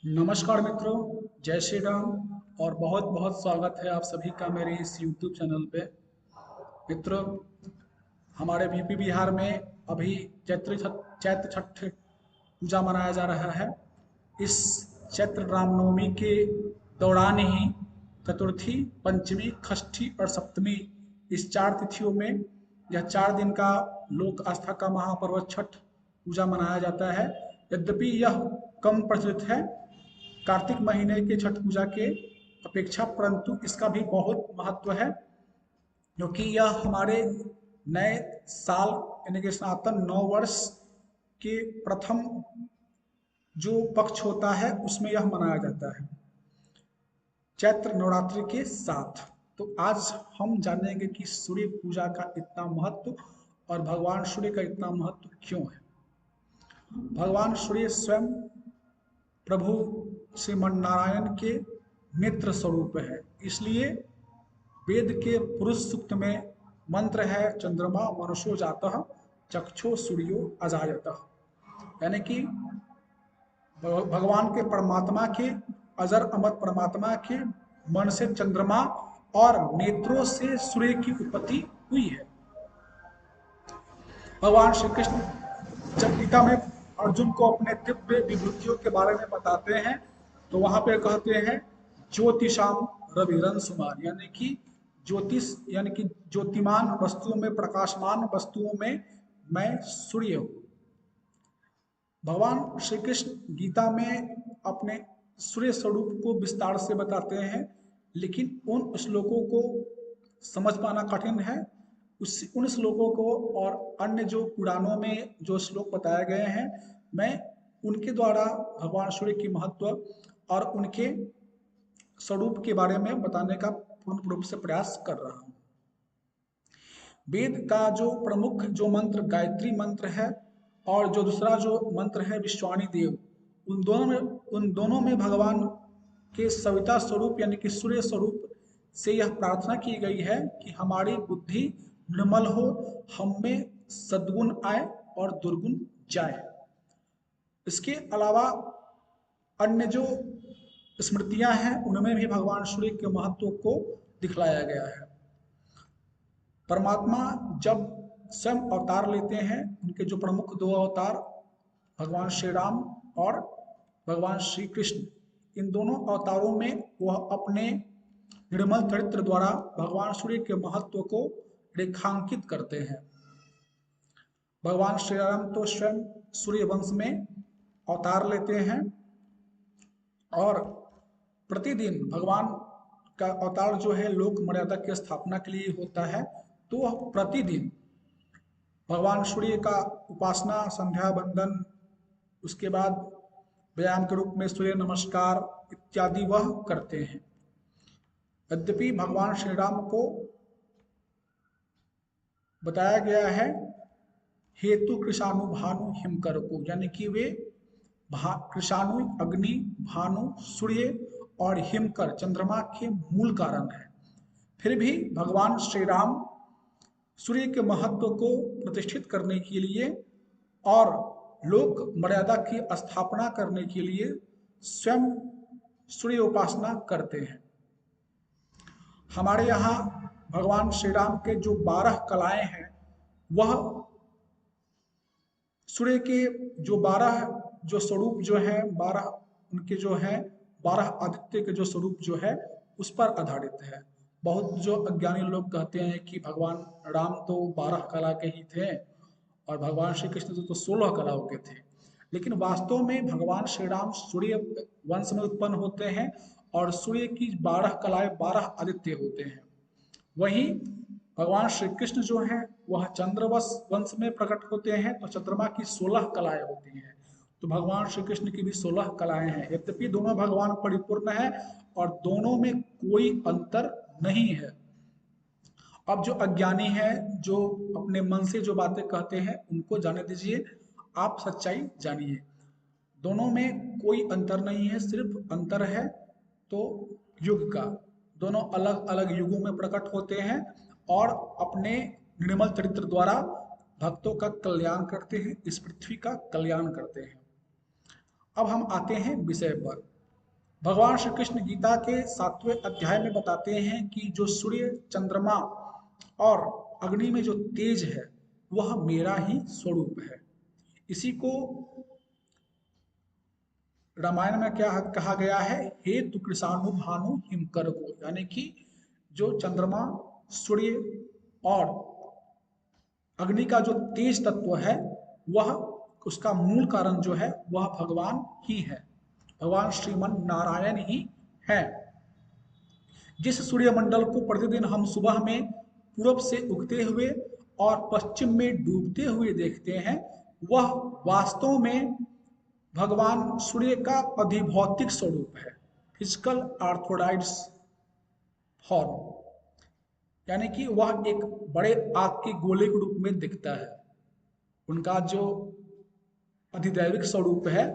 नमस्कार मित्रों, जय श्री राम और बहुत बहुत स्वागत है आप सभी का मेरे इस YouTube चैनल पे। मित्रों, हमारे यूपी बिहार में अभी चैत्र छठ पूजा मनाया जा रहा है। इस चैत्र रामनवमी के दौरान ही चतुर्थी, पंचमी, षष्ठी और सप्तमी, इस 4 तिथियों में यह 4 दिन का लोक आस्था का महापर्व छठ पूजा मनाया जाता है। यद्यपि यह कम प्रचलित है कार्तिक महीने के छठ पूजा के अपेक्षा, परंतु इसका भी बहुत महत्व है, क्योंकि यह हमारे नए साल यानी कि सनातन नव वर्ष के प्रथम जो पक्ष होता है उसमें यह मनाया जाता है चैत्र नवरात्रि के साथ। तो आज हम जानेंगे कि सूर्य पूजा का इतना महत्व और भगवान सूर्य का इतना महत्व क्यों है। भगवान सूर्य स्वयं प्रभु श्रीमन नारायण के नेत्र स्वरूप है। इसलिए वेद के पुरुष सूक्त में मंत्र है, चंद्रमा मनुष्यो जातः चक्षु सूर्यो अजायतः, यानी कि भगवान के परमात्मा के, अजर अमर परमात्मा के मन से चंद्रमा और नेत्रों से सूर्य की उत्पत्ति हुई है। भगवान श्री कृष्ण जब गीता में अर्जुन को अपने दिव्य विभूतियों के बारे में बताते हैं तो वहां पे कहते हैं ज्योतिषाम रविरन सुमान, यानी कि ज्योतिष यानी कि ज्योतिमान वस्तुओं में, प्रकाशमान वस्तुओं में मैं सूर्य हूँ। भगवान श्री कृष्ण गीता में अपने सूर्य स्वरूप को विस्तार से बताते हैं, लेकिन उन श्लोकों को समझ पाना कठिन है। उन श्लोकों को और अन्य जो पुराणों में जो श्लोक बताए गए हैं, मैं उनके द्वारा भगवान सूर्य की महत्व और उनके स्वरूप के बारे में बताने का पूर्ण रूप से प्रयास कर रहा हूँ। वेद का जो प्रमुख जो मंत्र गायत्री मंत्र है और जो दूसरा जो मंत्र है विश्वाणी देव, उन दोनों में भगवान के सविता स्वरूप यानी कि सूर्य स्वरूप से यह प्रार्थना की गई है कि हमारी बुद्धि निर्मल हो, हम में सद्गुण आए और दुर्गुण जाए। इसके अलावा अन्य जो स्मृतियां हैं उनमें भी भगवान सूर्य के महत्व को दिखलाया गया है। परमात्मा जब स्वयं अवतार लेते हैं, उनके जो प्रमुख 2 अवतार भगवान श्री राम और भगवान श्री कृष्ण, इन दोनों अवतारों में वह अपने निर्मल चरित्र द्वारा भगवान सूर्य के महत्व को रेखांकित करते हैं। भगवान श्री राम तो स्वयं सूर्य वंश में अवतार लेते हैं और प्रतिदिन भगवान का अवतार जो है लोक मर्यादा की स्थापना के लिए होता है, तो वह प्रतिदिन भगवान सूर्य का उपासना, संध्या बंदन, उसके बाद व्यायाम के रूप में सूर्य नमस्कार इत्यादि वह करते हैं। यद्यपि भगवान श्री राम को बताया गया है हेतु कृषाणु भानु हिमकर को, यानी कि वे कृषाणु अग्नि, भानु सूर्य और हिमकर चंद्रमा के मूल कारण है। फिर भी भगवान श्री राम सूर्य के महत्व को प्रतिष्ठित करने के लिए और लोक मर्यादा की स्थापना करने के लिए स्वयं सूर्य उपासना करते हैं। हमारे यहाँ भगवान श्री राम के जो 12 कलाएं हैं, वह सूर्य के जो 12 जो स्वरूप जो है, 12 उनके जो है, 12 आदित्य के जो स्वरूप जो है उस पर आधारित है। बहुत जो अज्ञानी लोग कहते हैं कि भगवान राम तो 12 कला के ही थे और भगवान श्री कृष्ण तो 16 कलाओं के थे, लेकिन वास्तव में भगवान श्री राम सूर्य वंश में उत्पन्न होते हैं और सूर्य की 12 कलाएं 12 आदित्य होते हैं। वहीं भगवान श्री कृष्ण जो हैं वह चंद्रवश वंश में प्रकट होते हैं, तो चंद्रमा की 16 कलाएं होती हैं। तो भगवान श्री कृष्ण की भी 16 कलाएं हैं। यद्यपि दोनों भगवान परिपूर्ण है और दोनों में कोई अंतर नहीं है। अब जो अज्ञानी है, जो अपने मन से जो बातें कहते हैं, उनको जाने दीजिए, आप सच्चाई जानिए। दोनों में कोई अंतर नहीं है, सिर्फ अंतर है तो युग का। दोनों अलग अलग युगों में प्रकट होते हैं और अपने निर्मल चरित्र द्वारा भक्तों का कल्याण करते हैं, इस पृथ्वी का कल्याण करते हैं। अब हम आते हैं विषय पर। भगवान श्री कृष्ण गीता के 7वें अध्याय में बताते हैं कि जो सूर्य, चंद्रमा और अग्नि में जो तेज है वह मेरा ही स्वरूप है। इसी को रामायण में क्या कहा गया है, हे तु कृषाणु भानु हिमकर को, यानी कि जो चंद्रमा, सूर्य और अग्नि का जो तेज तत्व है वह, उसका मूल कारण जो है वह भगवान ही है, भगवान श्रीमन नारायण ही है। जिस सूर्यमंडल को प्रतिदिन हम सुबह में पूरब से उगते हुए और पश्चिम में डूबते हुए देखते हैं, वह वास्तव में भगवान सूर्य का अधिभौतिक स्वरूप है, फिजिकल ऑर्थोडाइड्स फॉर्म, यानी कि वह एक बड़े आग के गोले के रूप में दिखता है। उनका जो अधिदैविक स्वरूप है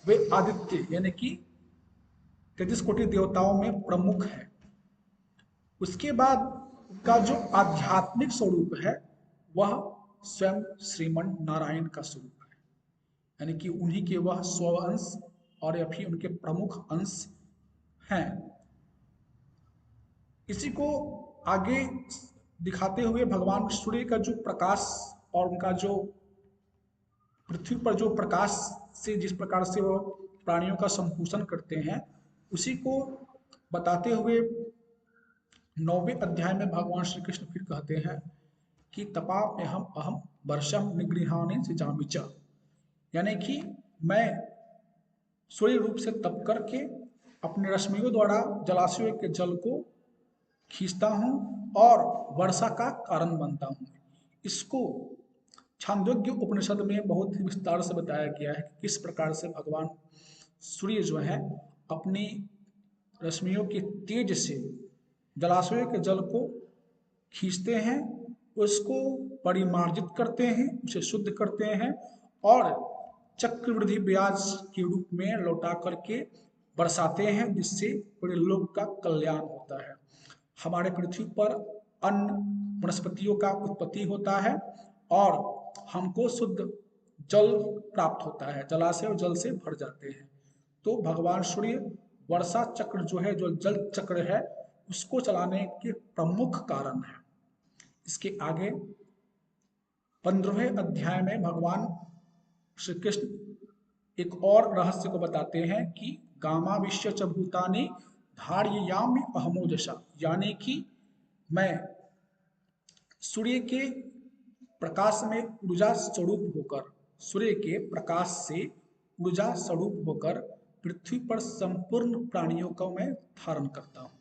वे आदित्य यानी कि तेजस कोटि देवताओं में प्रमुख है। उसके बाद का जो आध्यात्मिक स्वरूप है वह स्वयं श्रीमन नारायण का स्वरूप है, यानी कि उन्हीं के वह स्व अंश और या फिर उनके प्रमुख अंश हैं। इसी को आगे दिखाते हुए भगवान सूर्य का जो प्रकाश और उनका जो पृथ्वी पर जो प्रकाश से जिस प्रकार से वो प्राणियों का संपोषण करते हैं, उसी को बताते हुए 9वें अध्याय में भगवान श्री कृष्ण फिर कहते हैं कि तपा अहम अहम वर्षम निगृहाने से जामिचा, यानी कि मैं सूर्य रूप से तप करके अपने रश्मियों द्वारा जलाशयों के जल को खींचता हूँ और वर्षा का कारण बनता हूँ। इसको छांदोग्य उपनिषद में बहुत ही विस्तार से बताया गया है कि किस प्रकार से भगवान सूर्य जो है अपनी रश्मियों के तेज से जलाशयों के जल को खींचते हैं, उसको परिमार्जित करते हैं, उसे शुद्ध करते हैं और चक्रवृद्धि ब्याज के रूप में लौटा करके बरसाते हैं, जिससे पूरे लोक का कल्याण होता है। हमारे पृथ्वी पर अन्न वनस्पतियों का उत्पत्ति होता है और हमको शुद्ध जल प्राप्त होता है, जलाशय और जल से भर जाते हैं। तो भगवान सूर्य वर्षा चक्र जो है, जो जल चक्र है, उसको चलाने के प्रमुख कारण है। इसके आगे 15वें अध्याय में भगवान श्री कृष्ण एक और रहस्य को बताते हैं कि गामाविश्य च भूतानि धारयियामि अहमोजसा, यानी कि मैं सूर्य के प्रकाश में ऊर्जा स्वरूप होकर, सूर्य के प्रकाश से ऊर्जा स्वरूप होकर पृथ्वी पर संपूर्ण प्राणियों को मैं धारण करता हूँ।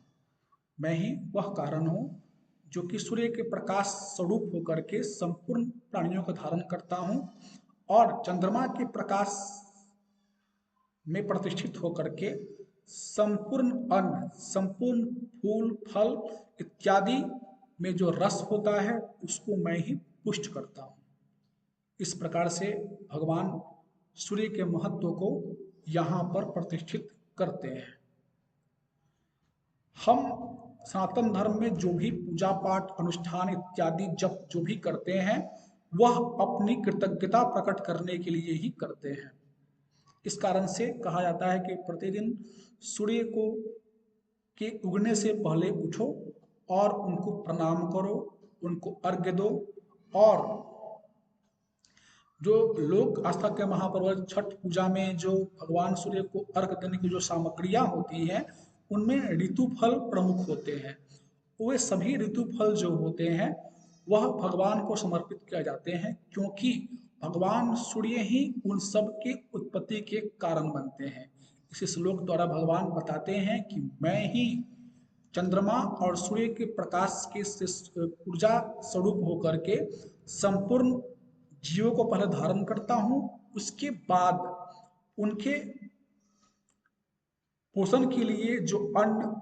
मैं ही वह कारण हूँ जो कि सूर्य के प्रकाश स्वरूप होकर के संपूर्ण प्राणियों को धारण करता हूँ और चंद्रमा के प्रकाश में प्रतिष्ठित होकर के संपूर्ण अन्न, संपूर्ण फूल फल इत्यादि में जो रस होता है उसको मैं ही पुष्ट करता हूँ। इस प्रकार से भगवान सूर्य के महत्व को यहाँ पर प्रतिष्ठित करते हैं। हम सनातन धर्म में जो भी पूजा पाठ अनुष्ठान इत्यादि जब जो भी करते हैं वह अपनी कृतज्ञता प्रकट करने के लिए ही करते हैं। इस कारण से कहा जाता है कि प्रतिदिन सूर्य को के उगने से पहले उठो और उनको प्रणाम करो, उनको अर्घ्य दो और जो लोक आस्था के महापर्व छठ पूजा में जो भगवान सूर्य को अर्घ देने की जो सामग्रियां होती हैं उनमें ऋतु फल प्रमुख होते हैं। वे सभी ऋतु फल जो होते हैं वह भगवान को समर्पित किए जाते हैं, क्योंकि भगवान सूर्य ही उन सब के उत्पत्ति के कारण बनते हैं। इस श्लोक द्वारा भगवान बताते हैं कि मैं ही चंद्रमा और सूर्य के प्रकाश के ऊर्जा स्वरूप होकर के संपूर्ण जीवों को पहले धारण करता हूँ, उसके बाद उनके पोषण के लिए जो अन्न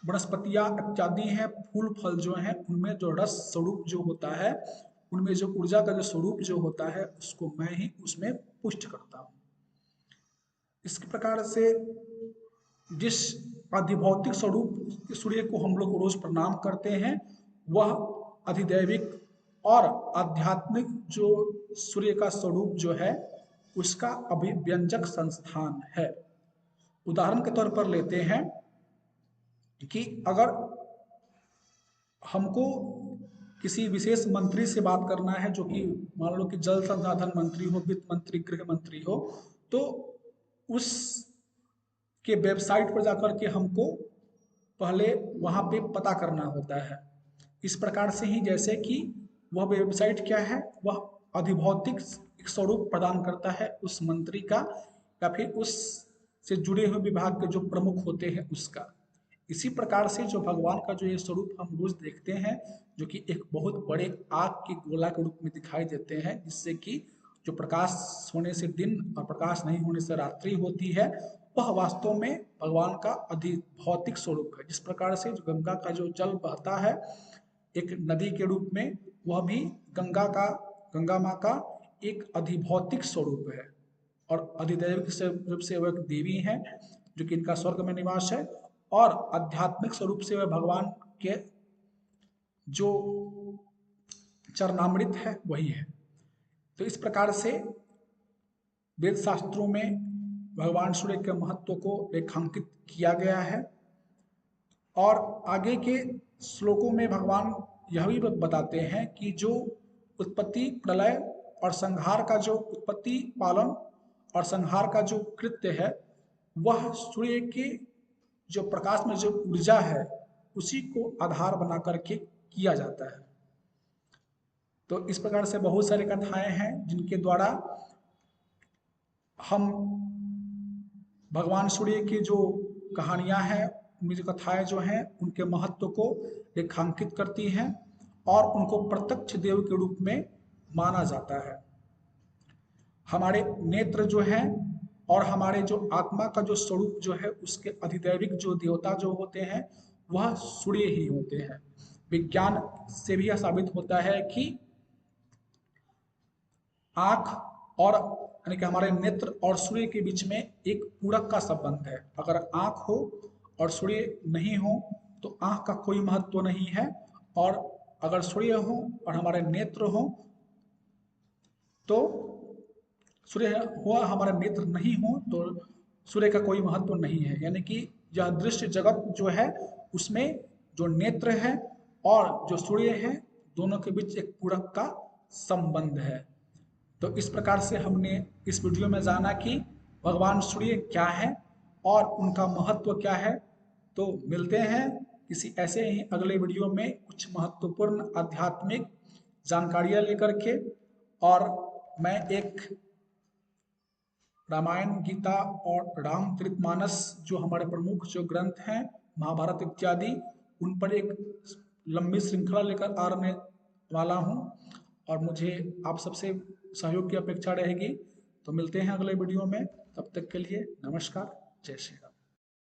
वनस्पतियाँ इत्यादि हैं, फूल फल जो हैं, उनमें जो रस स्वरूप जो होता है, उनमें जो ऊर्जा का जो स्वरूप जो होता है उसको मैं ही उसमें पुष्ट करता हूँ। इस प्रकार से जिस अधिभौतिक स्वरूप सूर्य को हम लोग रोज प्रणाम करते हैं वह अधिदैविक और आध्यात्मिक जो सूर्य का स्वरूप जो है उसका अभिव्यंजक संस्थान है। उदाहरण के तौर पर लेते हैं कि अगर हमको किसी विशेष मंत्री से बात करना है, जो कि मान लो कि जल संसाधन मंत्री हो, वित्त मंत्री, गृह मंत्री हो, तो उस के वेबसाइट पर जाकर के हमको पहले वहाँ पे पता करना होता है। इस प्रकार से ही जैसे कि वह वेबसाइट क्या है, वह अधिभौतिक एक स्वरूप प्रदान करता है उस मंत्री का या फिर उस से जुड़े हुए विभाग के जो प्रमुख होते हैं उसका। इसी प्रकार से जो भगवान का जो ये स्वरूप हम रोज देखते हैं, जो कि एक बहुत बड़े आग के गोला के रूप में दिखाई देते हैं, जिससे कि जो प्रकाश होने से दिन और प्रकाश नहीं होने से रात्रि होती है, वह वास्तव में भगवान का अधिभौतिक स्वरूप है। जिस प्रकार से जो गंगा का जो जल बहता है एक नदी के रूप में, वह भी गंगा माँ का एक अधिभौतिक स्वरूप है और अधिदैविक रूप से वह एक देवी हैं, जो कि इनका स्वर्ग में निवास है, और आध्यात्मिक स्वरूप से वह भगवान के जो चरणामृत है वही है। तो इस प्रकार से वेद शास्त्रों में भगवान सूर्य के महत्व को रेखांकित किया गया है और आगे के श्लोकों में भगवान यह भी बताते हैं कि जो उत्पत्ति, प्रलय और संहार का जो उत्पत्ति, पालन और संहार का जो कृत्य है, वह सूर्य के जो प्रकाश में जो ऊर्जा है उसी को आधार बना करके किया जाता है। तो इस प्रकार से बहुत सारी कथाएं हैं जिनके द्वारा हम भगवान सूर्य की जो कहानियां हैं, उनकी जो कथाएं जो हैं, उनके महत्व को रेखांकित करती हैं और उनको प्रत्यक्ष देव के रूप में माना जाता है। हमारे नेत्र जो हैं और हमारे जो आत्मा का जो स्वरूप जो है, उसके अधिदैविक जो देवता जो होते हैं वह सूर्य ही होते हैं। विज्ञान से भी यह साबित होता है कि आंख और यानी कि हमारे नेत्र और सूर्य के बीच में एक पूरक का संबंध है। अगर आंख हो और सूर्य नहीं हो तो आंख का कोई महत्व नहीं है, और अगर सूर्य हो और हमारे नेत्र हो तो सूर्य हुआ, हमारा नेत्र नहीं हो तो सूर्य का कोई महत्व नहीं है। यानी कि यह दृश्य जगत जो है उसमें जो नेत्र है और जो सूर्य है, दोनों के बीच एक पूरक का संबंध है। तो इस प्रकार से हमने इस वीडियो में जाना कि भगवान सूर्य क्या है और उनका महत्व क्या है। तो मिलते हैं किसी ऐसे ही अगले वीडियो में कुछ महत्वपूर्ण आध्यात्मिक जानकारियां लेकर के। और मैं एक रामायण, गीता और रामचरितमानस जो हमारे प्रमुख जो ग्रंथ हैं, महाभारत इत्यादि, उन पर एक लंबी श्रृंखला लेकर आने वाला हूँ और मुझे आप सबसे सहयोग की अपेक्षा रहेगी। तो मिलते हैं अगले वीडियो में, तब तक के लिए नमस्कार, जय श्री राम।